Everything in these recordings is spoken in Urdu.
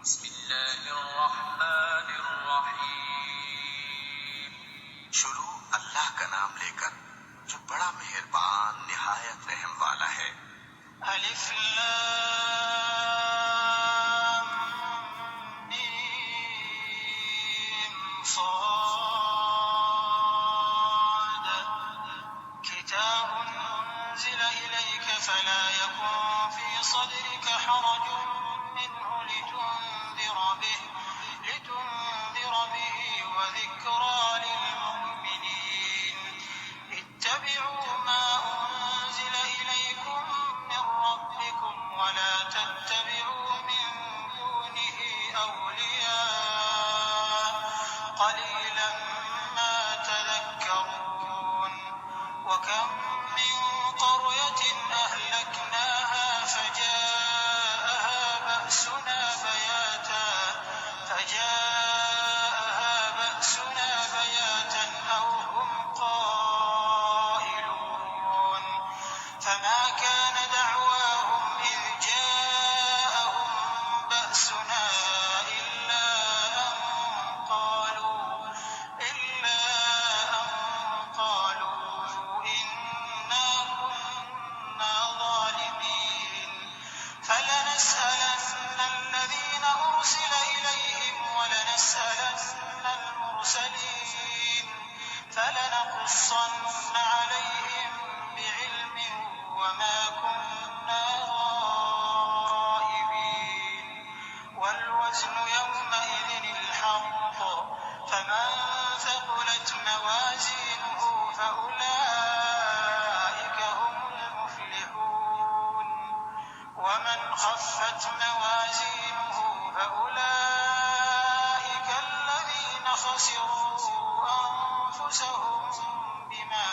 بسم اللہ الرحمن الرحیم۔ شروع اللہ کا نام لے کر جو بڑا مہربان نہایت رحم والا ہے۔ الف لام میم صاد کتاب انزل الیک فلا یکن فی صدرک حرج منه لتنذر به وذکرى للمؤمنین اتبعوا ما انزل الیکم من ربکم ولا تتبعوا من دونه اولیاء قلیلا ما تذکرون وکم من قرية أهلكناها فجاءها بأسنا بياتا أو هم قائلون فما كان دعواهم إذ جاءهم بأسنا إلا أن قالوا إنا كنا ظالمين فلنسألن الذين أرسل إليهم ولنسألن المرسلين فلنقصن عليهم بعلم وما كنا غائبين والوزن يومئذ الحق فمن ثقلت موازينه فأولئك هم المفلحون ومن خفت موازينه فأولئك الذين خسروا أنفسهم بما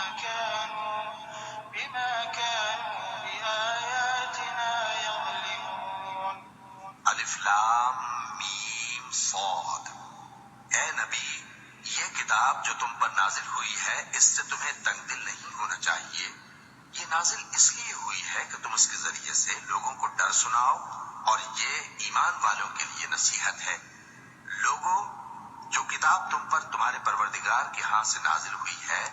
كانوا بآياتنا يظلمون۔ الف لام میم صاد۔ اے نبی، یہ کتاب جو تم پر نازل ہوئی ہے اس سے تمہیں تنگ دل نہیں ہونا چاہیے۔ یہ نازل اس لیے ہوئی ہے کہ تم اس کے ذریعے سے لوگوں کو ڈر سناؤ اور یہ ایمان والوں کے لیے نصیحت ہے۔ لوگوں، جو کتاب تم پر تمہارے پروردگار کے ہاں سے نازل ہوئی ہے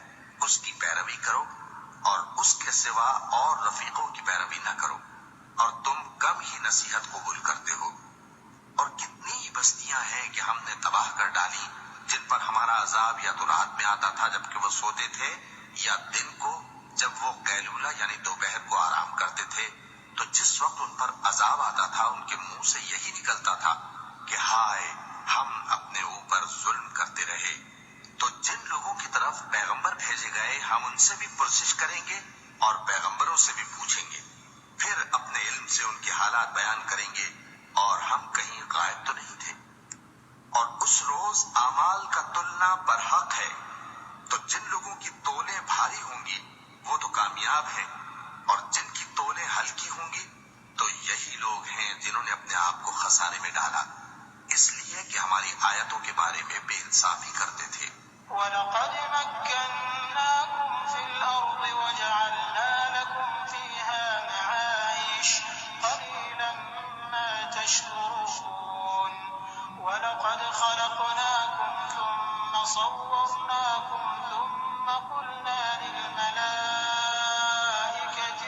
اس کی پیروی کرو اور اس کے سوا اور رفیقوں کی پیروی نہ کرو، اور تم کم ہی نصیحت قبول کرتے ہو۔ اور کتنی ہی بستیاں ہیں کہ ہم نے تباہ کر ڈالی جن پر ہمارا عذاب یا تو رات میں آتا تھا جبکہ وہ سوتے تھے، یا دن کو جب وہ قیلولہ یعنی دوپہر کو آرام کرتے تھے، تو جس وقت ان پر عذاب آتا تھا ان کے منہ سے یہی نکلتا تھا کہ ہائے ہم اپنے اوپر ظلم کرتے رہے۔ تو جن لوگوں کی طرف پیغمبر بھیجے گئے ہم ان سے بھی پرسش کریں گے اور پیغمبروں سے بھی پوچھیں گے، پھر اپنے علم سے ان کے حالات بیان کریں گے اور ہم کہیں غائب تو نہیں تھے۔ اور اس روز اعمال کا تلنا برحق ہے، تو جن لوگوں کی تولیں بھاری ہوں گی وہ تو کامیاب ہیں، اور جن کی تولیں ہلکی ہوں گی تو یہی لوگ ہیں جنہوں نے اپنے آپ کو خسارے میں ڈالا، اس لیے کہ ہماری آیتوں کے بارے میں بے انصافی کرتے تھے۔ وَلَقَدْ مَكَّنَّاكُمْ فِي الْأَرْضِ وَجَعَلْنَا لَكُمْ فِيهَا مَعَايِشَ قَلِيلًا مَا تَشْكُرُونَ وَلَقَدْ خَلَقْنَاكُمْ ثُمَّ صَوَّرْنَاكُمْ ثُمَّ قُلْنَا لِلْمَلَائِكَةِ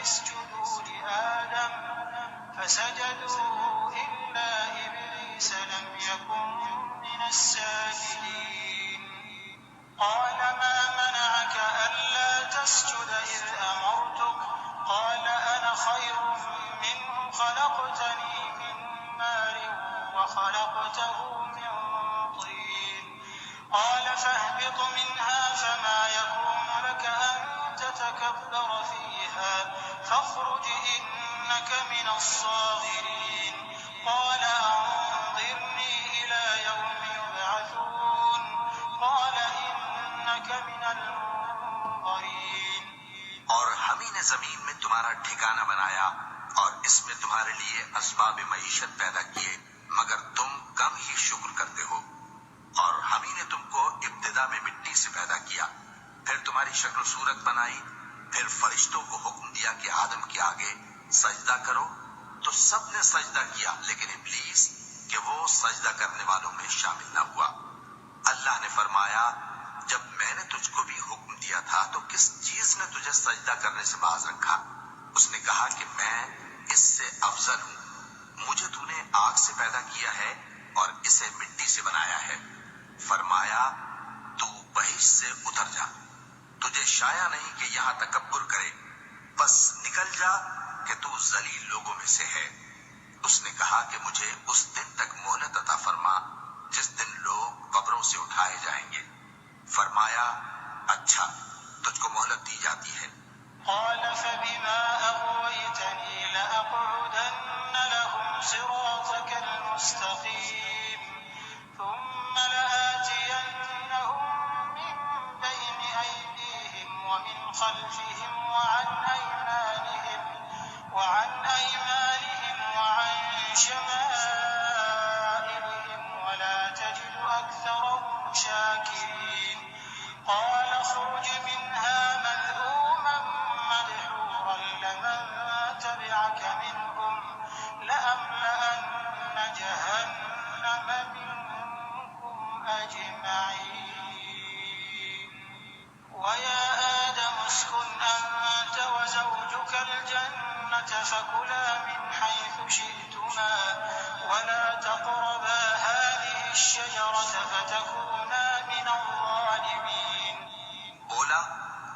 اسْجُدُوا لِآدَمَ فَسَجَدُوا إِلَّا إِبْلِيسَ لَمْ يَكُنْ مِنَ السَّاجِدِينَ قال ما منعك ألا تسجد إذ أمرتك قال أنا خير منه خلقتني من نار وخلقته من طين قال فاهبط منها فما يكون لك أن تتكبر فيها فاخرج إنك من الصاغرين قال أنظرني إلى يوم يبعثون قال إنك من المنظرين۔ اور ہم ہی نے زمین میں تمہارا ٹھکانہ بنایا اور اس میں تمہارے لیے اسباب معیشت پیدا کیے، مگر تم کم ہی شکر کرتے ہو۔ اور ہم ہی نے تم کو ابتدا میں مٹی سے پیدا کیا، پھر تمہاری شکل و صورت بنائی، پھر فرشتوں کو حکم دیا کہ آدم کے آگے سجدہ کرو، تو سب نے سجدہ کیا لیکن ابلیس کہ وہ سجدہ کرنے والوں میں شامل نہ ہوا۔ اللہ نے فرمایا جب میں نے تجھ کو بھی حکم دیا تھا تو کس چیز نے تجھے سجدہ کرنے سے باز رکھا؟ اس نے کہا کہ میں اس سے افضل ہوں، مجھے تو نے آگ سے پیدا کیا ہے اور اسے مٹی سے بنایا ہے۔ فرمایا تو بہشت سے اتر جا، تجھے شایع نہیں کہ یہاں تکبر کرے، بس نکل جا کہ تو ذلیل لوگوں میں سے ہے۔ اس نے کہا کہ مجھے اس دن تک مہلت عطا فرما جس دن لوگ قبروں سے اٹھائے جائیں گے۔ فرمایا اچھا، تجھ کو مہلت دی جاتی ہے۔ قال فبما أغويتني لأقعدن لهم صراطك المستقيم ثم لآتينهم من بين أيديهم ومن خلفهم وعن أيمانهم وعن شمائلهم ولا تجد أكثرهم شاكرين قال اخرج منها مذءوما مدحورا لمن تبعك منهم لأملأن جهنم منكم أجمعين ويا آدم اسكن أنت وزوجك الجنة فكلا من حيث شئتما ولا تقربا هذه الشجرة فتكونا من الظالمين۔ بولا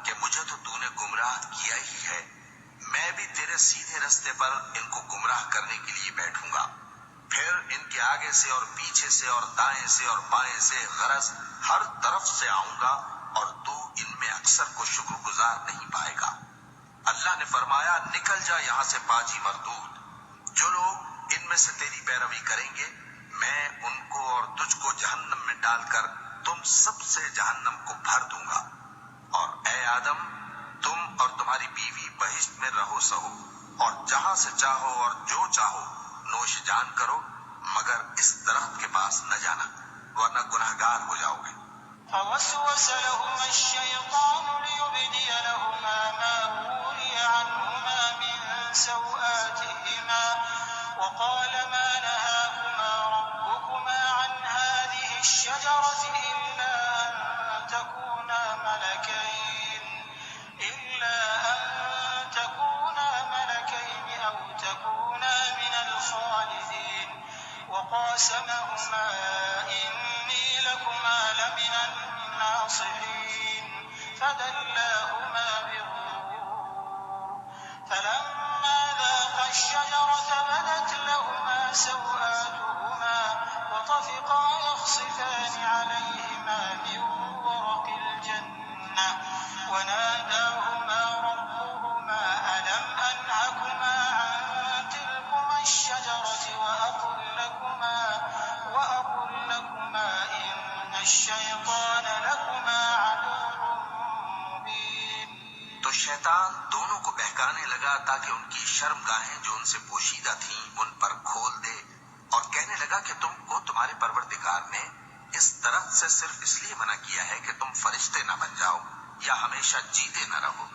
کہ مجھے تو نے گمراہ کیا ہی ہے، میں بھی تیرے سیدھے رستے پر ان کو گمراہ کرنے کے لیے بیٹھوں گا، پھر ان کے آگے سے اور پیچھے سے اور دائیں سے اور بائیں سے غرض ہر طرف سے آؤں گا اور تو ان میں اکثر کو شکر گزار نہیں پائے گا۔ اللہ نے فرمایا نکل جا یہاں سے پاجی مردود، جو لوگ ان میں سے تیری پیروی کریں گے میں ان کو اور تجھ کو جہنم میں ڈال کر تم سب سے جہنم کو بھر دوں گا، اور اے آدم تم اور تمہاری بیوی بہشت میں رہو سہو اور جہاں سے چاہو اور جو چاہو نوش جان کرو، مگر اس درخت کے پاس نہ جانا ورنہ گناہگار ہو جاؤ گے۔ فوسوس لهما الشيطان ليبدي لهما ما وري عنهما من سوآتهما وقال ما نهاكما ربكما عن هذه الشجرة إلا أن تكونا ملكين أو تكونا من الخالدين وقاسمهما إني لكما لمن الناصحين فدلاهما بغرور فلما ذاقا الشجرة بدت لهما سوآتهما وطفقا يخصفان عليهما من ورق الجنة وناداهما ربهما ألم أنهكما عن تلكما الشجرة وأقل لكما إن الشيطان لكما عدو مبين۔ تو شیطان دونوں کو بہکانے لگا تاکہ ان کی شرمگاہیں جو ان سے پوشیدہ تھیں ان پر کھول دے، اور کہنے لگا کہ تم کو تمہارے پروردگار نے اس درخت سے صرف اس لیے منع کیا ہے کہ تم فرشتے نہ بن جاؤ یا ہمیشہ جیتے نہ رہو،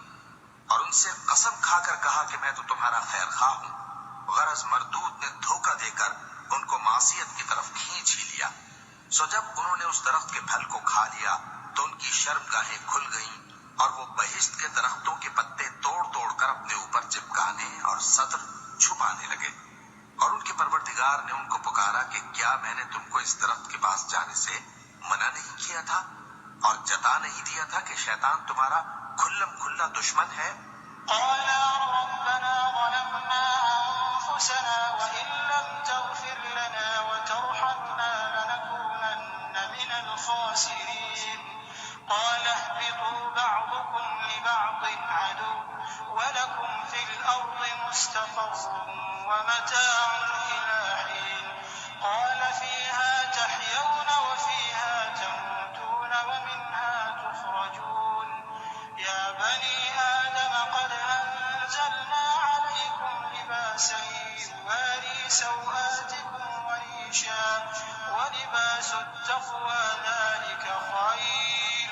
اور ان سے قسم کھا کر کہا کہ میں تو تمہارا خیر خواہ ہوں۔ غرض مردود نے دھوکہ دے کر ان کو معصیت کی طرف کھینچ ہی لیا۔ سو جب انہوں نے اس درخت کے پھل کو کھا لیا تو ان کی شرمگاہیں کھل گئیں اور وہ بہشت کے درختوں کے پتے توڑ توڑ کر اپنے اوپر چپکانے اور سطر چھپانے لگے، اور ان کے پروردگار نے ان کو پکارا کہ کیا میں نے تم کو اس درخت کے پاس جانے سے منع نہیں کیا تھا اور جتا نہیں دیا تھا کہ شیطان تمہارا کھلم کھلا دشمن ہے؟ قالا ربنا ظلمنا أنفسنا وإن لم تغفر لنا وترحمنا لنكونن من الخاسرين قال اهبطوا بعضكم لبعض عدو ولكم في الأرض مستقر ومتاع إلى حين قال فيها تحيون وفيها تموتون ومنها تخرجون يا بني آدم قد أنزلنا عليكم لباسا يواري سوآتكم وريشا ولباس التقوى ذلك خير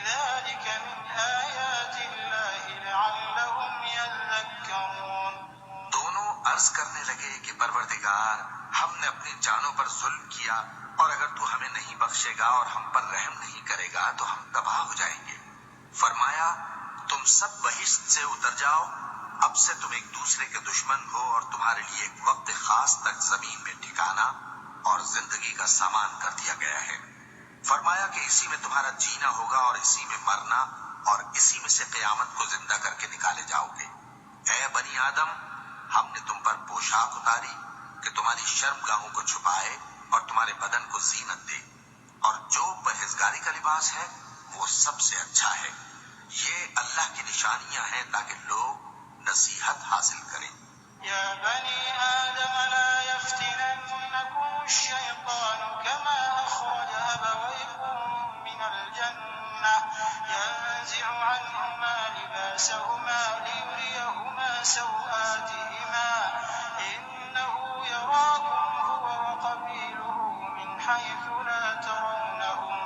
ذلك من آيات الله لعلهم يذكرون۔ دونوں عرض کرنے لگے کہ پروردگار، ہم نے اپنی جانوں پر ظلم کیا، اور اگر تو ہمیں نہیں بخشے گا اور ہم پر رحم نہیں کرے گا تو ہم تباہ ہو جائیں گے۔ فرمایا، تم سب بہشت سے اتر جاؤ، اب سے تم ایک دوسرے کے دشمن ہو، اور تمہارے لیے ایک وقت خاص تک زمین میں ٹھکانا اور زندگی کا سامان کر دیا گیا ہے۔ فرمایا کہ اسی میں تمہارا جینا ہوگا اور اسی میں مرنا، اور اسی میں سے قیامت کو زندہ کر کے نکالے جاؤ گے۔ اے بنی آدم، ہم نے تم پر پوشاک اتاری کہ تمہاری شرمگاہوں کو چھپائے اور تمہارے بدن کو زینت دے، اور جو پرہیزگاری کا لباس ہے وہ سب سے اچھا ہے۔ یہ اللہ کی نشانیاں ہیں تاکہ لوگ نصیحت حاصل کریں۔ یا بنی آدم لا يفتننكم الشيطان كما أخرج أبويكم من الجنة ينزع عنهما لباسهما ليريهما سوآتهما إنه يراكم هو وقبيله من حيث لا ترونهم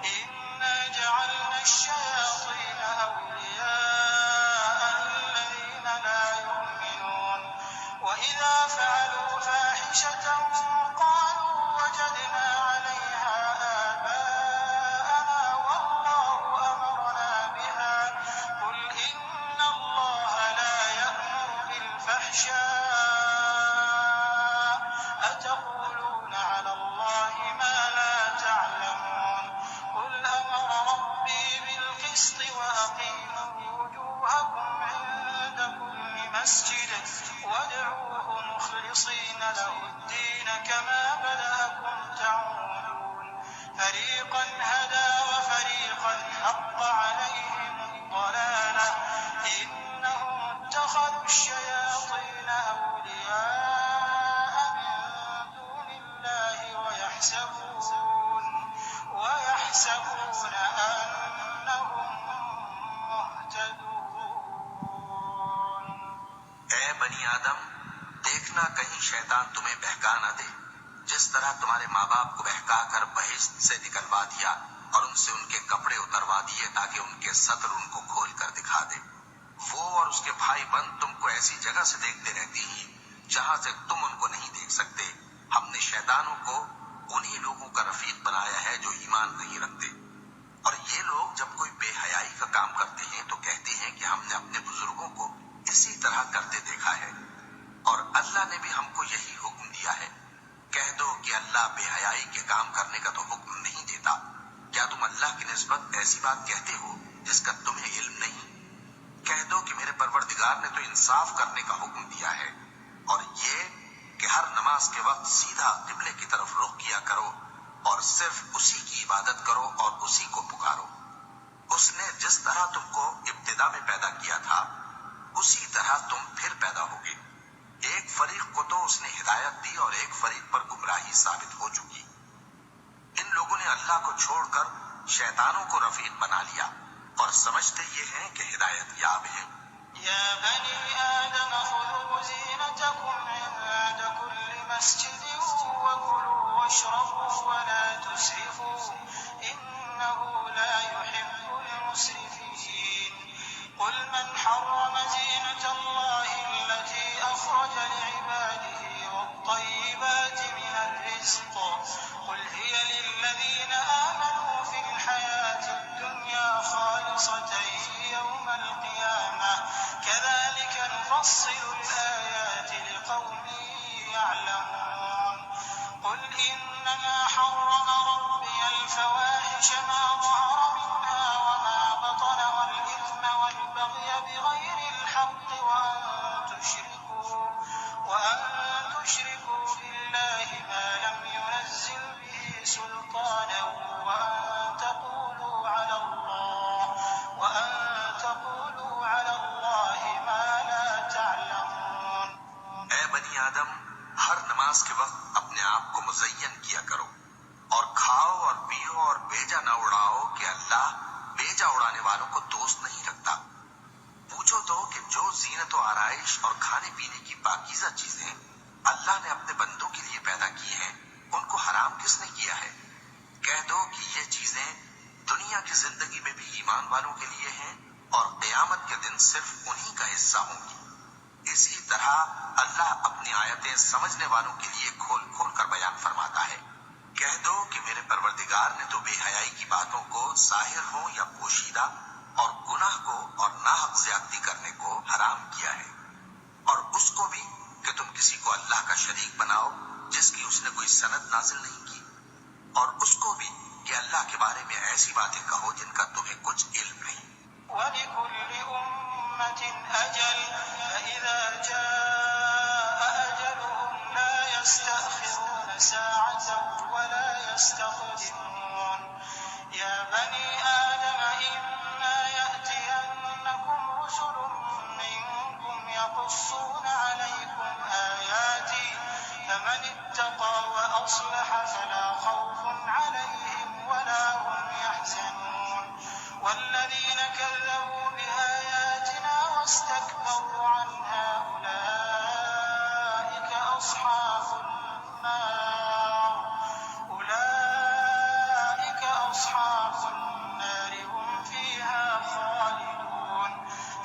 إنا جعلنا الشياطين أولياء للذين لا يؤمنون وإذا فعلوا فاحشة قالوا وجدنا عليها آباءنا والله أمرنا بها قل إن الله لا يأمر بالفحشاء أتقولون على الله ما لا تعلمون قل أمر ربي بالقسط وأقيموا وجوهكم عند كل مسجد وادعوه مخلصين له الدين كما بدأكم تعودون فريقا هدى وفريقا حق عليهم الضلالة إنهم اتخذوا الشياطين أولياء من دون الله ويحسبون أنهم مهتدون۔ اے بنی آدم، دیکھنا کہیں شیطان تمہیں بہکا نہ دے، جس طرح تمہارے ماں باپ کو بہکا کر بہشت سے نکلوا دیا اور ان سے ان کے کپڑے اتروا دیے تاکہ ان کے سطر ان کو کھول کر دکھا دے۔ وہ اور اس کے بھائی بند تم کو ایسی جگہ سے دیکھتے رہتی ہیں جہاں سے تم ان کو نہیں دیکھ سکتے۔ ہم نے شیطانوں کو انہی لوگوں کا رفیق بنایا ہے جو ایمان نہیں رکھتے، اور یہ لوگ جب کوئی بے حیائی کا کام کرتے ہیں تو کہتے ہیں کہ ہم نے اپنے بزرگوں کو اسی طرح کرتے دیکھا ہے، اور اللہ نے بھی ہم کو یہی حکم دیا ہے۔ کہہ دو کہ اللہ بے حیائی کے کام کرنے کا تو حکم نہیں دیتا۔ کیا تم اللہ کی نسبت ایسی بات کہتے ہو جس کا تمہیں علم نہیں؟ کہہ دو کہ میرے پروردگار نے تو انصاف کرنے کا حکم دیا ہے، اور یہ کہ ہر نماز کے وقت سیدھا قبلے کی طرف رخ کیا کرو اور صرف اسی کی عبادت کرو اور اسی کو پکارو۔ اس نے جس طرح تم کو ابتدا میں پیدا کیا تھا اسی طرح تم پھر پیدا ہوگے۔ ایک فریق کو تو اس نے ہدایت دی اور ایک فریق پر گمراہی ثابت ہو چکی۔ ان لوگوں نے اللہ کو چھوڑ کر شیطانوں کو رفیق بنا لیا اور سمجھتے یہ ہیں کہ ہدایت یاب ہیں۔ یا بنی آدم خذوا زینتکم عند كل مسجد وكلوا واشربوا ولا تسرفوا إنه لا يحب المسرفين قل من حرم زينة الله التي أخرج لعباده والطيبات من الرزق قل هي للذين آمنوا في الحياة الدنيا خالصة يوم القيامة كذلك نفصل الآيات لقوم يعلمون قل إنما حرم ربي الفواحش ما ظهر منها وما بطن والإثم والبغي بغير الحق وأن تشركوا بالله ما لم ينزل به سلطانا وأن تقولوا على الله ما لا تعلمون۔ اے بنی آدم، ہر نماز کے وقت اپنے آپ کو مزین کیا کرو، اور کھاؤ اور پیو اور بیجا نہ اڑاؤ کہ اللہ بیجا اڑانے والوں کو دوست نہیں رکھتا۔ پوچھو تو کہ جو زینت و آرائش اور کھانے پینے کی پاکیزہ چیزیں اللہ نے اپنے بندوں کے لیے پیدا کی ہیں ان کو حرام کس نے کیا ہے؟ کہہ دو کہ یہ چیزیں دنیا کی زندگی میں بھی ایمان والوں کے لیے ہیں اور قیامت کے دن صرف انہی کا حصہ ہوں گی۔ اسی طرح اللہ اپنی آیتیں سمجھنے والوں کے لیے کھول کھول کر بیان فرماتا ہے۔ کہہ دو کہ میرے پروردگار نے تو بے حیائی کی باتوں کو ظاہر ہو یا پوشیدہ اور گناہ کو اور ناحق زیادتی کرنے کو حرام کیا ہے، اور اس کو بھی کہ تم کسی کو اللہ کا شریک بناؤ جس کی اس نے کوئی سند نازل نہیں کی، اور اس کو بھی کہ اللہ کے بارے میں ایسی باتیں کہو جن کا تمہیں کچھ علم نہیں۔ وَلِكُلِّ أُمَّةٍ أَجَلٌ فَإِذَا جَاءَ أَجَلُهُمْ لَا يَسْتَأْخِرُونَ سَاعَةً وَلَا يَسْتَقْدِمُونَ يَا بَنِي آدَمَ إِمَّا يَأْتِيَنَّكُمْ رُسُلٌ مِّنكُمْ يَقُصُّونَ عَلَيْكُمْ آيَاتِي فَمَنِ اتَّقَىٰ وَأَصْلَحَ فَلَا خَوْفٌ عَلَيْهِمْ وَلَا هُمْ يَحْزَنُونَ وَالَّذِينَ كَذَّبُوا بِآيَاتِنَا وَاسْتَكْبَرُوا عَنْهَا أُولَٰئِكَ أَصْحَابُ النَّارِ هُمْ فِيهَا خَالِدُونَ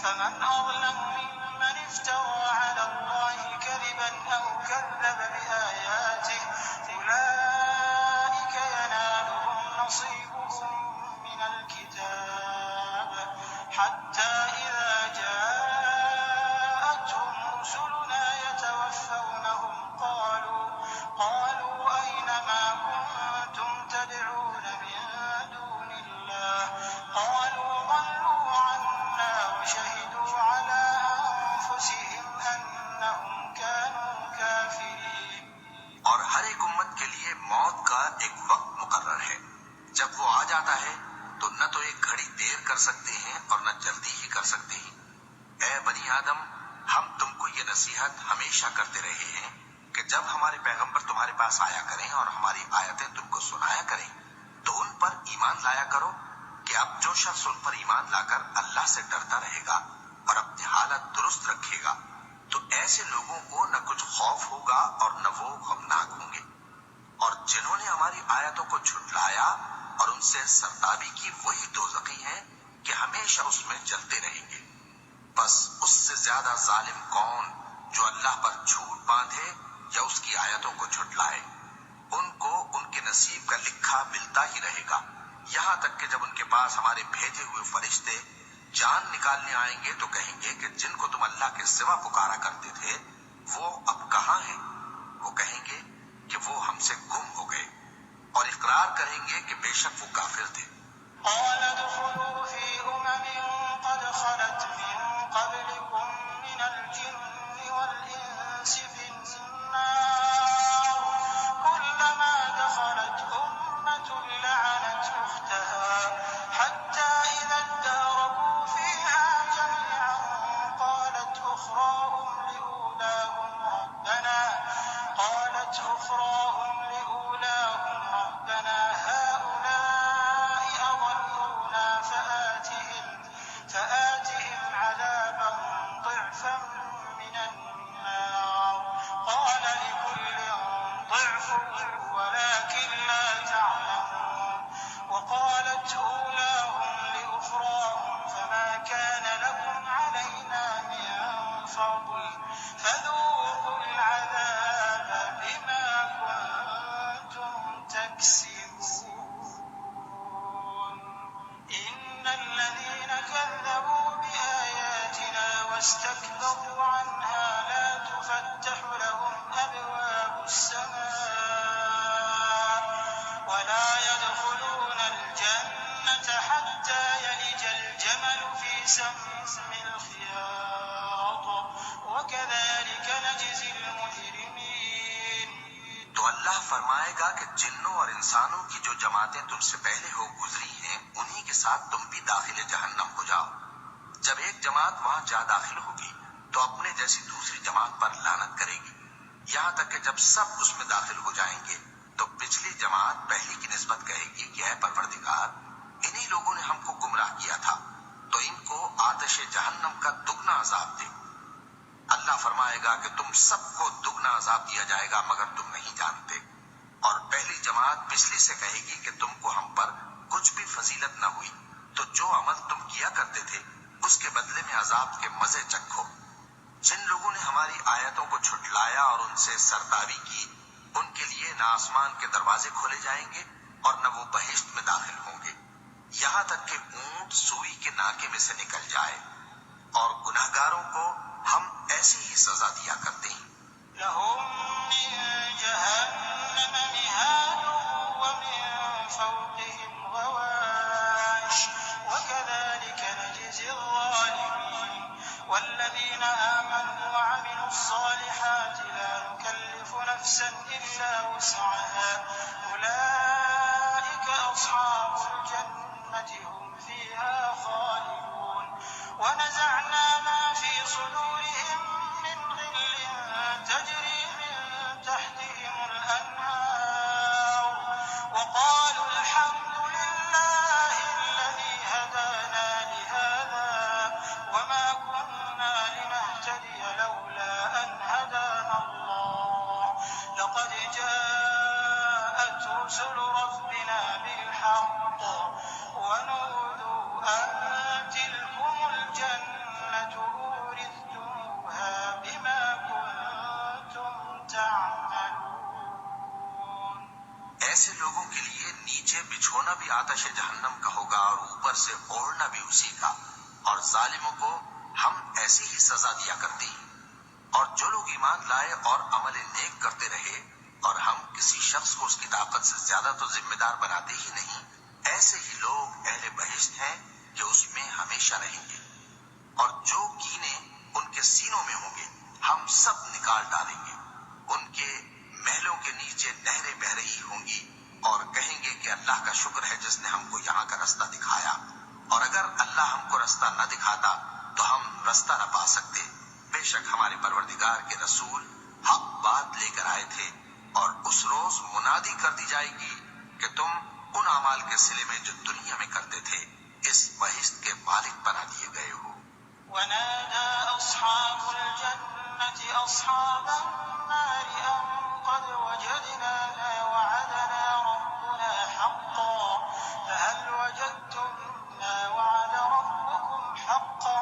فَمَنْ أَظْلَمُ مِمَّنِ افْتَرَىٰ عَلَى اللَّهِ كَذِبًا أَوْ كَذَّبَ بِآيَاتِهِ أُولَٰئِكَ يَنَالُهُمْ نَصِيبُهُم مِّنَ الْكِتَابِ حَتَّىٰ إِذَا جَاءَتْهُمْ رُسُلُنَا يَتَوَفَّوْنَهُمْ قَالُوا أَيْنَ مَا كُنتُمْ تَدْعُونَ مِن دُونِ اللَّهِ قَالُوا ضَلُّوا عَنَّا وَشَهِدُوا عَلَىٰ أَنفُسِهِمْ أَنَّهُمْ كَانُوا كَافِرِينَ۔ اور ہر ایک امت کے لیے موت کا ایک وقت مقرر ہے، جب وہ آ جاتا ہے تو نہ تو ایک گھڑی دیر کر سکتے ہیں اور نہ جلدی ہی کر سکتے ہیں۔ اے بنی آدم، ہم تم کو یہ نصیحت ہمیشہ کرتے رہے ہیں کہ جب ہمارے پیغمبر تمہارے پاس آیا کریں اور ہماری آیتیں تم کو سنایا کریں تو ان پر ایمان لایا کرو، کہ اب جو شخص ان پر ایمان لا کر اللہ سے ڈرتا رہے گا اور اپنی حالت درست رکھے گا تو ایسے لوگوں کو نہ کچھ خوف ہوگا اور نہ وہ غمناک ہوں گے، اور جنہوں نے ہماری آیتوں کو جھٹلایا اور ان سے سرتابی کی وہی دوزخی ہیں کہ ہمیشہ اس میں جلتے رہیں گے۔ بس اس سے زیادہ ظالم کون جو اللہ پر جھوٹ باندھے یا اس کی آیتوں کو جھٹلائے؟ ان کو ان کے نصیب کا لکھا ملتا ہی رہے گا، یہاں تک کہ جب ان کے پاس ہمارے بھیجے ہوئے فرشتے جان نکالنے آئیں گے تو کہیں گے کہ جن کو تم اللہ کے سوا پکارا کرتے تھے وہ اب کہاں ہیں؟ وہ کہیں گے کہ وہ ہم سے گم ہو گئے، اور اقرار کریں گے کہ بے شک وہ کافر تھے۔ قَالَ ادْخُلُوا فِي أُمَمٍ قَدْ خَلَتْ مِن قَبْلِكُم مِّنَ الْجِنِّ وَالْإِنسِ فِي النَّارِ كُلَّمَا دَخَلَتْ أُمَّةٌ لَّعَنَتْ أُخْتَهَا حَتَّىٰ إِذَا ادَّارَكُوا فِيهَا جَمِيعًا قَالَتْ أُخْرَاهُمْ لِأُولَاهُمْ رَبَّنَا هَٰؤُلَاءِ أَضَلُّونَا فَآتِهِمْ عَذَابًا ضِعْفًا مِّنَ النَّارِ قَالَ لِكُلٍّ ضِعْفٌ وَلَٰكِن لَّا تَعْلَمُونَ وَقَالَتْ أُولَاهُمْ لِأُخْرَاهُمْ فَمَا كَانَ لَكُمْ عَلَيْنَا مِن فَضْلٍ فَذُوقُوا الْعَذَابَ بِمَا كُنتُمْ تَكْسِبُونَ۔ إِنَّ الَّذِينَ كَذَّبُوا بِآيَاتِنَا وَاسْتَكْبَرُوا عَنْهَا لَا تُفَتَّحُ لَهُمْ أَبْوَابُ السَّمَاءِ وَلَا يَدْخُلُونَ الْجَنَّةَ حَتَّىٰ يَلِجَ الْجَمَلُ فِي سَمِّ الْخِيَاطِ وَكَذَٰلِكَ نَجْزِي الْمُجْرِمِينَ۔ تو اللہ فرمائے گا کہ جنوں اور انسانوں کی جو جماعتیں تم سے پہلے ہو گزری ہیں انہی کے ساتھ تم بھی داخل جہنم ہو جاؤ۔ جب ایک جماعت وہاں جا داخل ہوگی تو اپنے جیسی دوسری جماعت پر لعنت کرے گی، یہاں تک کہ جب سب اس میں داخل ہو جائیں گے تو پچھلی جماعت پہلی کی نسبت کہے گی کہ اے پروردگار، انہی لوگوں نے ہم کو گمراہ کیا تھا، تو ان کو آتش جہنم کا دگنا عذاب دے۔ اللہ فرمائے گا کہ تم سب کو دگنا عذاب دیا جائے گا مگر تم نہیں جانتے، اور پہلی جماعت پچھلی سے کہے گی کہ تم کو ہم پر کچھ بھی فضیلت نہ ہوئی، تو جو عمل تم کیا کرتے تھے اس کے بدلے میں عذاب کے مزے چکھو۔ جن لوگوں نے ہماری آیتوں کو جھٹلایا اور ان سے سرداری کی، ان کے لیے نہ آسمان کے دروازے کھولے جائیں گے اور نہ وہ بہشت میں داخل ہوں گے، یہاں تک کہ اونٹ سوئی کے ناکے میں سے نکل جائے، اور گناہگاروں کو ہم ایسی ہی سزا دیا کرتے ہیں۔ لهم من جهنم مهاد ومن فوقهم غواش وكذلك نجزي الظالمين والذين آمنوا وعملوا الصالحات لا نكلف نفسا إلا وسعها أولئك أصحاب الجنة هم فيها خالدون ونزعنا ما في صدورهم من غل تجري من تحتهم الأنهار وقالوا الحمد لله الذي هدانا لهذا وما كنا لنهتدي لولا أن هدانا الله لقد جاءت رسل ربنا بالحق ونودوا أن تلكم الجنة أورثتموها بما كنتم تعملون۔ ایسے لوگوں کے لیے نیچے بچھونا بھی آتش جہنم کا ہوگا اور اوپر سے اوڑھنا بھی اسی کا، اور ظالموں کو ہم ایسی ہی سزا دیا کرتے ہیں۔ اور جو لوگ ایمان لائے اور عمل نیک کرتے رہے اور ہم کسی شخص کو اس کی طاقت سے زیادہ تو ذمہ دار بناتے ہی نہیں، ایسے ہی لوگ اہل بہشت ہیں کہ اس میں ہمیشہ رہیں گے، اور جو کینے ان کے سینوں میں ہوں گے ہم سب نکال ڈالیں گے۔ ان کے محلوں کے نیچے نہریں بہہ رہی ہوں گی اور کہیں گے کہ اللہ کا شکر ہے جس نے ہم کو یہاں کا رستہ دکھایا، اور اگر اللہ ہم کو رستہ نہ دکھاتا تو ہم رستہ نہ پا سکتے۔ بے شک ہمارے پروردگار کے رسول حق بات لے کر آئے تھے، اور اس روز منادی کر دی جائے گی کہ تم ان اعمال کے صلے میں جو دنیا میں کرتے تھے اس بہشت کے مالک بنا دیے گئے ہو۔ ونادى أصحاب الجنة أصحاب النار أن قد وجدنا ما وعدنا ربنا حقا فهل وجدتم ما وعد ربكم حقا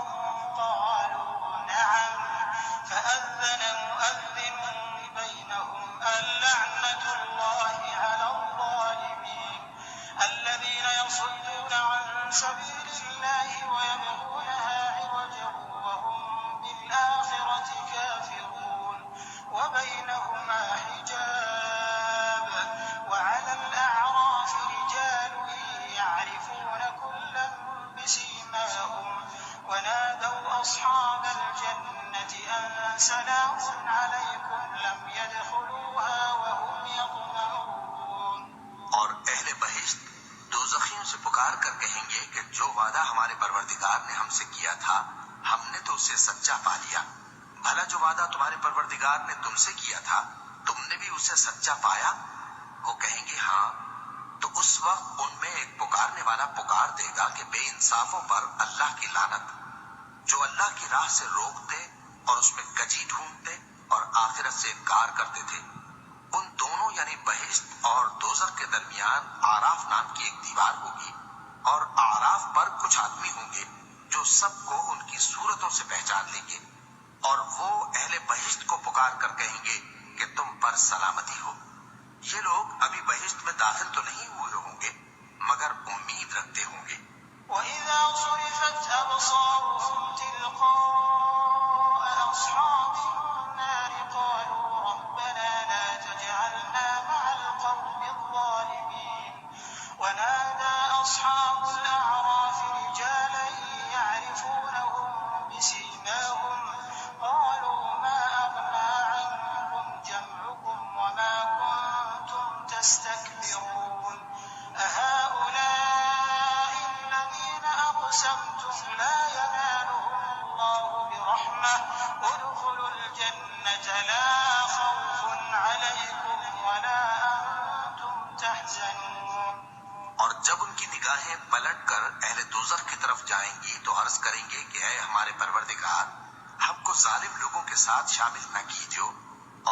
قالوا نعم فأذن مؤذن بينهم اللعنة الله على الظالمين الذين يصدون عن سبيل الله ويبغونها عوجا وهم بالآخرة كافرون وبينهما حجاب وعلى الأعراف رجال يعرفون كلا بسيماهم ونادوا أصحاب الجنة أن سلام عليكم لم يدخلوها وهم يطمعون۔ اور اہل بہشت دوزخیوں سے پکار کر کہیں گے کہ جو وعدہ ہمارے پروردگار نے ہم سے کیا تھا ہم نے تو اسے سچا پا لیا، بھلا جو وعدہ تمہارے پروردگار نے تم سے کیا تھا تم نے بھی اسے سچا پایا؟ وہ کہیں گے ہاں، تو اس وقت ان میں ایک پکارنے والا پکار دے گا کہ بے انصافوں پر اللہ کی لعنت، جو اللہ کی راہ سے روکتے اور اس میں کجی ڈھونڈتے اور آخرت سے انکار کرتے تھے۔ ان دونوں یعنی بہشت اور دوزخ کے درمیان آراف نام کی ایک دیوار ہوگی، اور آراف پر کچھ آدمی ہوں گے جو سب کو ان کی صورتوں سے پہچان لیں گے، اور وہ اہل بہشت کو پکار کر کہیں گے کہ تم پر سلامتی ہو۔ یہ لوگ ابھی بہشت میں داخل تو نہیں ہوئے ہوں گے مگر امید رکھتے ہوں گے۔ وَإِذَا صُرِفَتْ أَبْصَارُهُمْ تِلْقَاءَ أَصْحَابِ النَّارِ قَالُوا رَبَّنَا لَا تَجْعَلْنَا مَعَ الْقَوْمِ الظَّالِمِينَ وَنَادَى أَصْحَابُ الْأَعْرَافِ رِجَالًا يَعْرِفُونَهُم بِسِيمَاهُمْ قَالُوا مَا أَغْنَىٰ عَنكُمْ جَمْعُكُمْ وَمَا كُنتُمْ تَسْتَكْبِرُونَ أَهَٰؤُلَاءِ الَّذِينَ أَقْسَمْتُمْ لَا يَنَالُهُمُ اللَّهُ بِرَحْمَةٍ ادْخُلُوا الْجَنَّةَ لَا خَوْفٌ عَلَيْكُمْ وَلَا أَنتُمْ تَحْزَنُونَ۔ اور جب ان کی نگاہیں پلٹ کر اہل دوزخ کی طرف جائیں گی تو عرض کریں گے کہ اے ہمارے پروردگار، ہم کو ظالم لوگوں کے ساتھ شامل نہ کیجو،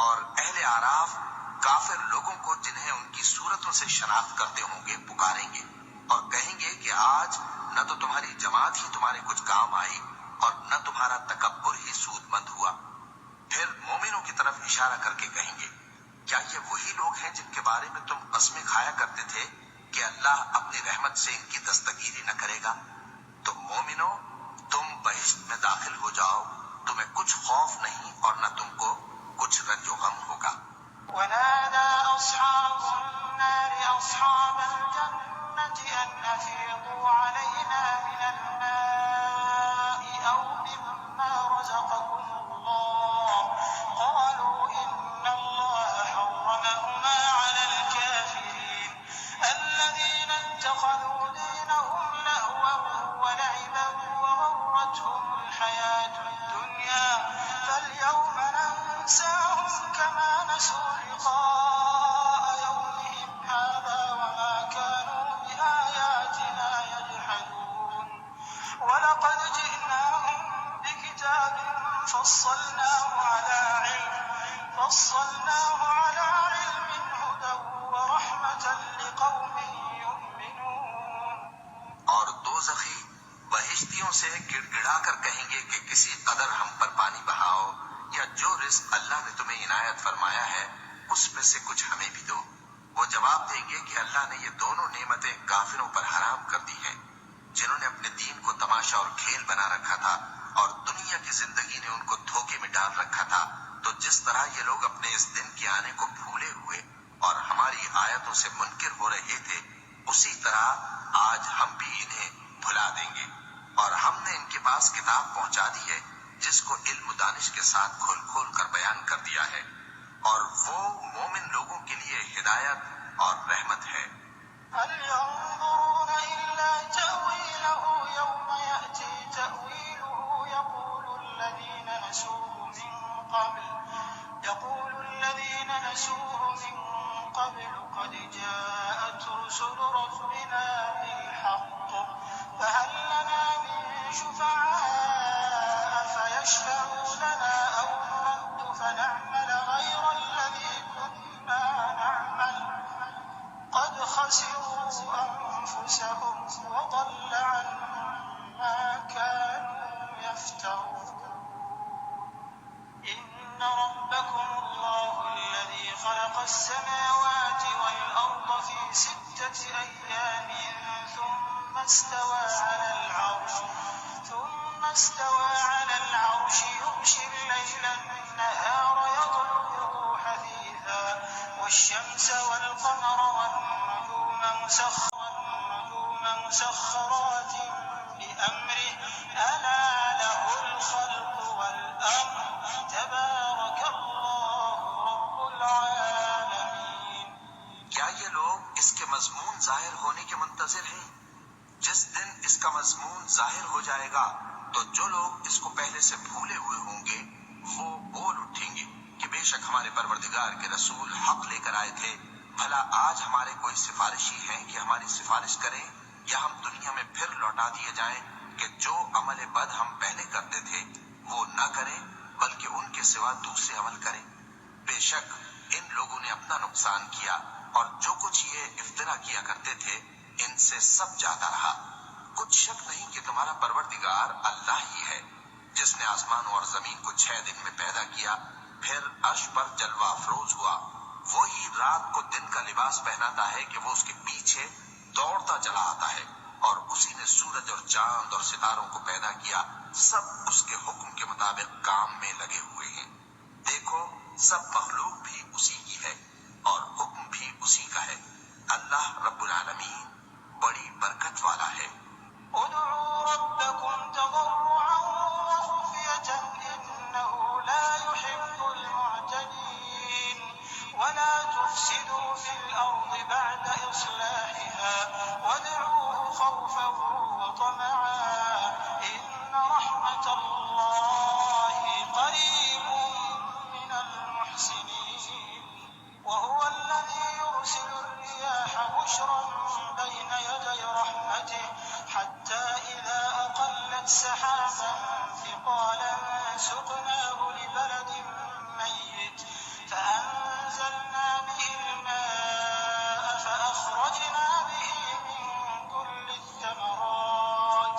اور اہل آراف کافر لوگوں کو جنہیں ان کی صورتوں سے شناخت کرتے ہوں گے پکاریں گے اور کہیں گے کہ آج نہ تو تمہاری جماعت ہی تمہارے کچھ کام آئی اور نہ تمہارا تکبر ہی سودمند ہوا۔ پھر مومنوں کی طرف اشارہ کر کے کہیں گے، کیا یہ وہی لوگ ہیں جن کے بارے میں تم قسمیں کھایا کرتے تھے کہ اللہ اپنی رحمت سے ان کی دستگیری نہ کرے گا؟ تو مومنوں، تم بہشت میں داخل ہو جاؤ، تمہیں کچھ خوف نہیں اور نہ تم کو کچھ رنج و غم ہوگا۔ ونادى أصحاب النار أصحاب الجنة أن أفيضوا علينا من الماء أو مما رزقكم الله قالوا إن الله حرمهما على الكافرين الذين اتخذوا دينهم لهوا ولعبا وغرتهم الحياة الدنيا فاليوم ننساهم كما نسوا لقاء يومهم هذا وما كانوا بآياتنا يجحدون ولقد جئناهم بكتاب فصلناه على علم هدى ورحمة لقوم يؤمنون۔ اور دوزخی بہشتیوں سے گڑ گڑا کر کہیں گے کہ کسی قدر ہم پر پانی بہاؤ، یا جو رزق اللہ نے تمہیں عنایت فرمایا ہے اس میں سے کچھ ہمیں بھی دو۔ وہ جواب دیں گے کہ اللہ نے یہ دونوں نعمتیں کافروں پر حرام کر دی ہیں، جنہوں نے اپنے دین کو تماشا اور کھیل بنا رکھا تھا اور دنیا کی زندگی نے ان کو دھوکے میں ڈال رکھا تھا۔ تو جس طرح یہ لوگ اپنے اس دن کے آنے کو بھولے ہوئے اور ہماری آیتوں سے منکر ہو رہے تھے، اسی طرح آج ہم بھی انہیں بھلا دیں گے۔ اور ہم نے ان کے پاس کتاب پہنچا دی ہے جس کو علم و دانش کے ساتھ کھول کھول کر بیان کر دیا ہے، اور وہ مومن لوگوں کے لیے ہدایت اور رحمت ہے۔ هل ينظرون إلا تأويله يوم يأتي تأويله يقول الذين نسوه من قبل قد جاءت رسل ربنا بالحق فهل لنا من شفعاء فيشفعوا لنا أو نرد فنعمل غير الذي كنا نعمل قد خسروا أنفسهم وضل عنهم ما كانوا يفترون۔ إن ربكم الله الذي خلق السماوات والأرض في 6 أيام ثم استوى على العرش يغشي الليل النهار يطلبه حثيثا والشمس والقمر والنجوم مسخرات بأمره ألا له الخلق والأمر تبارك الله رب العالمين۔ کیا یہ لوگ اس کے مضمون ظاہر ہونے کے منتظر ہیں؟ جس دن اس کا مضمون ظاہر ہو جائے گا تو جو لوگ اس کو پہلے سے بھولے ہوئے ہوں گے وہ بول اٹھیں گے کہ بے شک ہمارے پروردگار کے رسول حق لے کر آئے تھے، بھلا آج ہمارے کوئی سفارشی ہیں کہ ہماری سفارش کریں، یا ہم دنیا میں پھر لوٹا دیے جائیں کہ جو عمل بد ہم پہلے کرتے تھے وہ نہ کریں بلکہ ان کے سوا دوسرے عمل کریں۔ بے شک ان لوگوں نے اپنا نقصان کیا اور جو کچھ یہ افترا کیا کرتے تھے ان سے سب جاتا رہا۔ کچھ شک نہیں کہ تمہارا پروردگار اللہ ہی ہے جس نے آسمانوں اور زمین کو 6 دن میں پیدا کیا، پھر عرش پر جلوہ افروز ہوا۔ وہی رات کو دن کا لباس پہناتا ہے کہ وہ اس کے پیچھے دوڑتا چلا آتا ہے، اور اسی نے سورج اور چاند اور ستاروں کو پیدا کیا، سب اس کے حکم کے مطابق کام میں لگے ہوئے ہیں۔ دیکھو سب مخلوق بھی اسی کی ہے اور حکم بھی اسی کا ہے۔ اللہ رب العالمین بڑی برکت والا ہے۔ ادعوا ربكم تضرعا وخفية إنه لا يحب المعتدين ولا تفسدوا في الأرض بعد إصلاحها وادعوه خوفا وطمعا إن رحمة الله قريب من المحسنين وهو الذي يرسل الرياح بشرا بين يدي رحمته حتى إذا أقلت سحابا ثقالا سقناه لبلد ميت فأنزلنا به الماء فأخرجنا به من كل الثمرات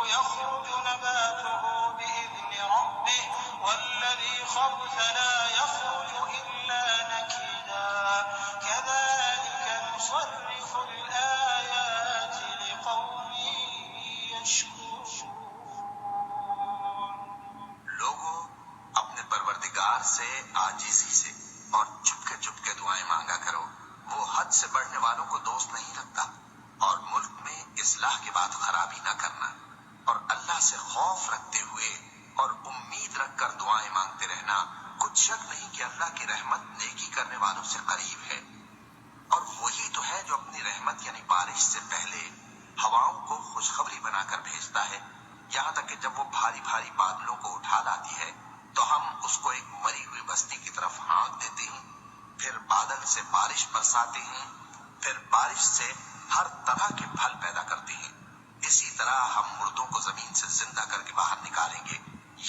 يخرج نباته بإذن ربه والذي خبث لا يخرج إلا نكدا كذلك نصرف الآيات لقوم يشكرون. لوگوں اپنے پروردگار سے عاجزی سے اور چپکے چپکے دعائیں مانگا کرو. وہ حد سے بڑھنے والوں کو دوست نہیں رکھتا. اور ملک میں اصلاح کے بعد خرابی نہ کرنا اور اللہ سے خوف رکھتے ہوئے اور امید رکھ کر دعائیں مانگتے رہنا. کچھ شک نہیں کہ اللہ کی رحمت نیکی کرنے والوں سے قریب ہے. اور وہی تو ہے جو اپنی رحمت یعنی بارش سے پہلے ہواؤں کو خوشخبری بنا کر بھیجتا ہے، یہاں تک کہ جب وہ بھاری بھاری بادلوں کو اٹھا لاتی ہے تو ہم اس کو ایک مری ہوئی بستی کی طرف ہانک دیتے ہیں. پھر بادل سے بارش برساتے ہیں، پھر بارش سے ہر طرح کے پھل پیدا کرتے ہیں. اسی طرح ہم مردوں کو زمین سے زندہ کر کے باہر نکالیں گے.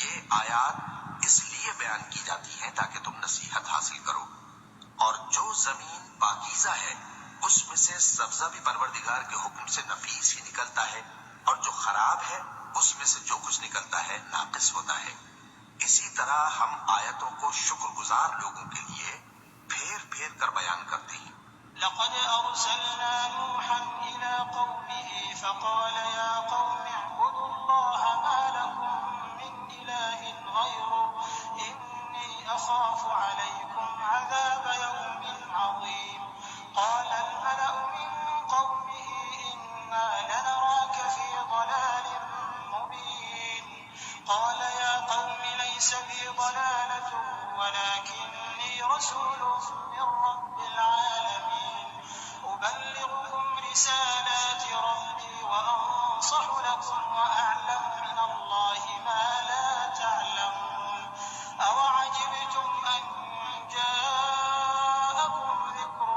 یہ آیات اس لیے بیان کی جاتی ہیں تاکہ تم نصیحت حاصل کرو. اور جو زمین پاکیزہ ہے اس میں سے سبزہ بھی پروردگار کے حکم سے نفیس ہی نکلتا ہے، اور جو خراب ہے اس میں سے جو کچھ نکلتا ہے ناقص ہوتا ہے. اسی طرح ہم آیتوں کو شکر گزار لوگوں کے لیے پھیر پھیر کر بیان کرتے ہیں. لقد أرسلنا نوحا إلى قومه فقال يا قوم اعبدوا الله ما لكم من إله غيره إني أخاف عليكم عذاب يوم عظيم. قال الملأ من قومه إنا لنراك في ضلال مبين. قال يا قوم ليس بي ضلالة ولكني رسول من رب العالمين أبلغكم رسالات ربي وأنصح لكم وأعلم من الله ما لا تعلمون. أوعجبتم أن جاءكم ذكر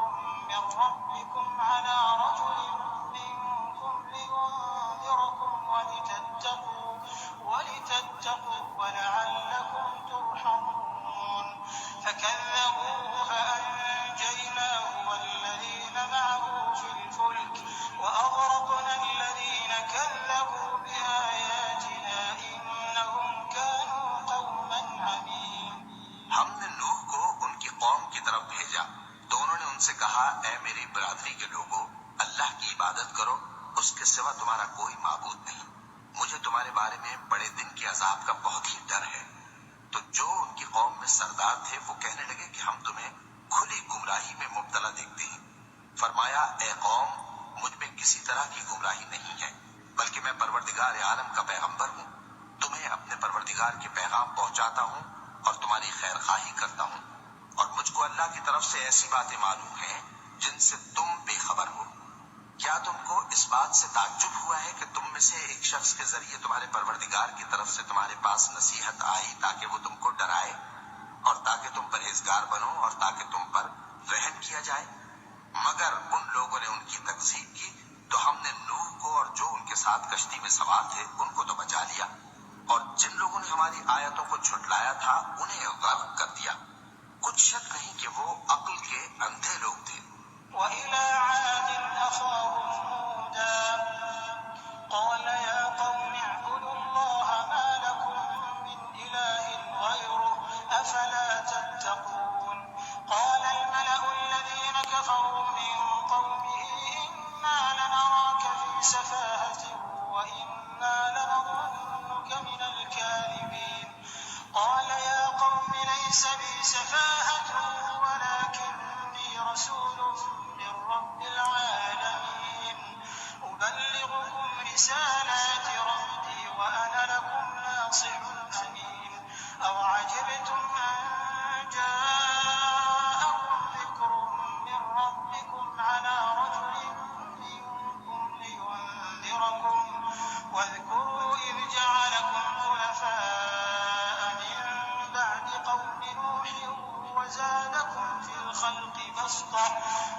من ربكم على رجل منكم لينذركم ولتتقوا ولعلكم ترحمون. فكذبوه فأنجيناه والذين معه في الفلك وأغرقنا الذين كذبوا بآياتنا إنهم كانوا قوما عمين. ہم نے نوح کو ان کی قوم کی طرف بھیجا تو انہوں نے ان سے کہا، اے میری برادری کے لوگوں، اللہ کی عبادت کرو، اس کے سوا تمہارا کوئی معبود نہیں. مجھے تمہارے بارے میں بڑے دن کے عذاب کا بہت ہی ڈر ہے. تو جو ان کی قوم میں سردار تھے وہ کہنے لگے کہ ہم تمہیں کھلی گمراہی میں مبتلا دیکھتے ہیں. فرمایا، اے قوم، مجھ میں کسی طرح کی گمراہی نہیں ہے، بلکہ میں پروردگار عالم کا پیغمبر ہوں. تمہیں اپنے پروردگار کے پیغام پہنچاتا ہوں اور تمہاری خیر خواہی کرتا ہوں. اور مجھ کو اللہ کی طرف سے ایسی باتیں معلوم ہیں جن سے تم بے خبر ہو. کیا تم کو اس بات سے تعجب ہوا ہے کہ تم میں سے ایک شخص کے ذریعے تمہارے پروردگار کی طرف سے تمہارے پاس نصیحت آئی تاکہ وہ تم کو ڈرائے اور تاکہ تم پرہیزگار بنو اور تاکہ تم پر رحم کیا جائے؟ مگر ان لوگوں نے ان کی تکذیب کی تو ہم نے نوح کو اور جو ان کے ساتھ کشتی میں سوار تھے ان کو تو بچا لیا، اور جن لوگوں نے ہماری آیتوں کو جھٹلایا تھا انہیں غرق کر دیا. کچھ شک نہیں کہ وہ عقل کے اندھے لوگ تھے. وإلى عاد أخاهم هودا قال يا قوم اعبدوا الله ما لكم من إله غيره أفلا تتقون. قال الملأ الذين كفروا من قومه إنا لنراك في سفاهة وإنا لنظنك من الكاذبين. قال يا قوم ليس بي سفاهة ولكني رسول من رب العالمين أبلغكم رسالات ربي وأنا لكم ناصح أمين. أوعجبتم أن جاءكم ذكر من ربكم على رجل منكم لينذركم واذكروا إذ جعلكم خلفاء من بعد قوم نوح وزادكم في الخلق بسطة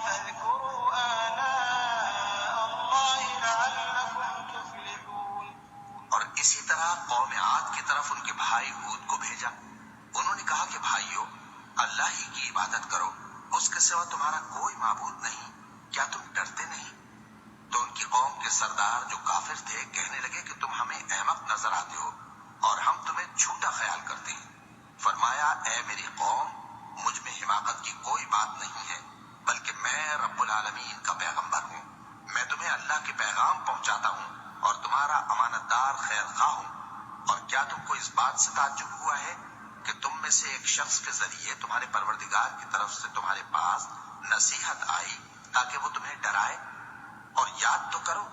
فاذكروا آلاء الله لعلكم تفلحون. اور اسی طرح قوم عاد کی طرف ان کے بھائی ہود کو بھیجا. انہوں نے کہا کہ بھائیو، اللہ ہی کی عبادت کرو، اس کے سوا تمہارا کوئی معبود نہیں. کیا تم ڈرتے نہیں؟ تو ان کی قوم کے سردار جو کافر تھے کہنے لگے کہ تم ہمیں میری قوم، مجھ میں حماقت کی کوئی بات نہیں ہے، بلکہ میں رب العالمین کا پیغمبر ہوں۔ میں تمہیں اللہ کے پیغام پہنچاتا ہوں اور تمہارا امانت دار خیر خواہ ہوں۔ اور کیا تم کو اس بات سے تعجب ہوا ہے کہ تم میں سے ایک شخص کے ذریعے تمہارے پروردگار کی طرف سے تمہارے پاس نصیحت آئی تاکہ وہ تمہیں ڈرائے؟ اور یاد تو کرو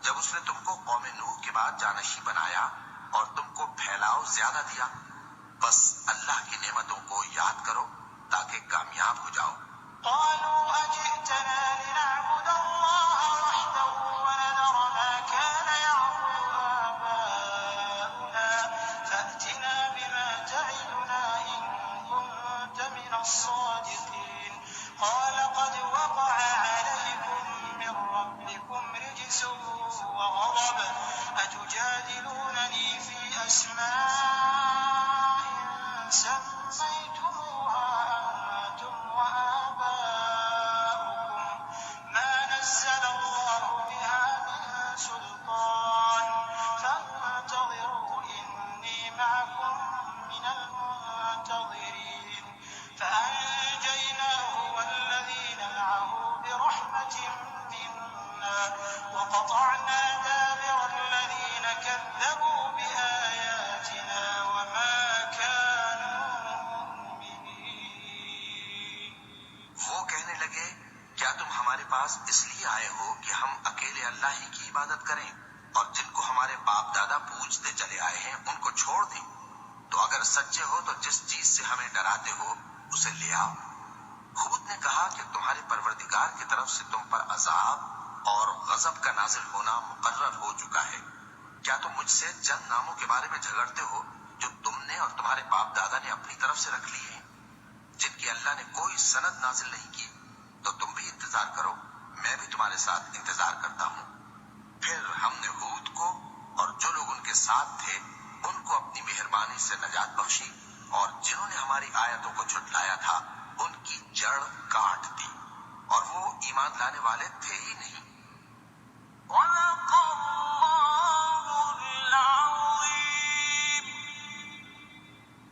جب اس نے تم کو قوم نوح کے بعد جانشین بنایا اور تم کو پھیلاؤ زیادہ دیا۔ بس اللہ کی نعمتوں کو یاد کرو تاکہ کامیاب ہو جاؤ۔ قالوا أجئتنا لنعبد الله وحده ونذر ما كان يعبد آباؤنا فأتنا بما تعدنا إن كنت من الصادقين قال قد وقع عليكم من ربكم رجس وغضب أتجادلونني في أسماء سميتموها أنتم وآباؤكم ما نزل الله بها من سلطان فانتظروا إني معكم من المنتظرين فأنجيناه والذين معه برحمة منا وقطعنا دابر الذين كذبوا بآياتنا وما كانوا مؤمنين۔ وہ کہنے لگے کیا تم ہمارے پاس اس لیے آئے ہو کہ ہم اکیلے اللہ ہی کی عبادت کریں اور جن کو ہمارے باپ دادا پوجتے چلے آئے ہیں ان کو چھوڑ دیں؟ تو اگر سچے ہو تو جس چیز سے ہمیں ڈراتے ہو اسے لے آؤ۔ ہود نے کہا کہ تمہارے پروردگار کی طرف سے تم پر عذاب اور غضب کا نازل ہونا مقرر ہو چکا ہے۔ کیا تم مجھ سے چند ناموں کے بارے میں جھگڑتے ہو جو تم نے اور تمہارے باپ دادا نے اپنی طرف سے رکھ لیے ہیں، جن کی اللہ نے کوئی سند نازل نہیں کی؟ تو تم بھی انتظار کرو، میں بھی تمہارے ساتھ انتظار کرتا ہوں۔ پھر ہم نے ہود کو اور جو لوگ ان کے ساتھ تھے ان کو اپنی مہربانی سے نجات بخشی، اور جنہوں نے ہماری آیتوں کو جھٹلایا تھا ان کی جڑ کاٹ دی، اور وہ ایمان لانے والے تھے ہی نہیں۔ وَلَقَدْ